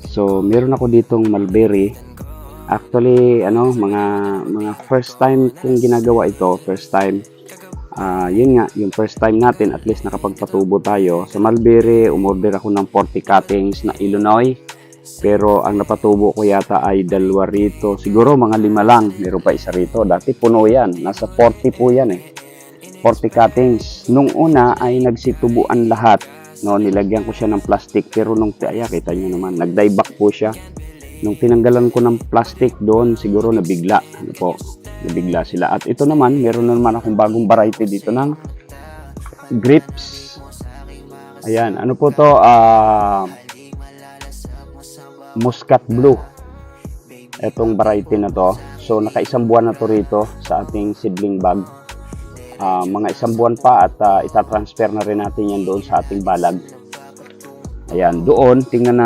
So, meron ako ditong mulberry. Actually, mga first time kong ginagawa ito, first time. Yun nga, yung first time natin, at least nakapagpatubo tayo. Sa mulberry, umorder ako ng 40 cuttings na Illinois. Pero ang napatubo ko yata ay 2 rito. Siguro mga 5 lang. Meron pa isa rito. Dati puno yan. Nasa 40 po yan eh. 40 cuttings. Nung una ay nagsitubuan lahat. No, nilagyan ko siya ng plastic. Pero nung kita nyo naman, nag-dieback po siya. Nung tinanggalan ko ng plastic doon, siguro nabigla. Nabigla sila. At ito naman, meron na naman akong bagong variety dito ng grapes. Ayan, ano po to? Muscat Blue. Etong variety na to. So, naka-1 buwan na to rito sa ating seedling bag. Mga 1 buwan pa at itatransfer na rin natin yan doon sa ating balag. Ayan, doon, tingnan na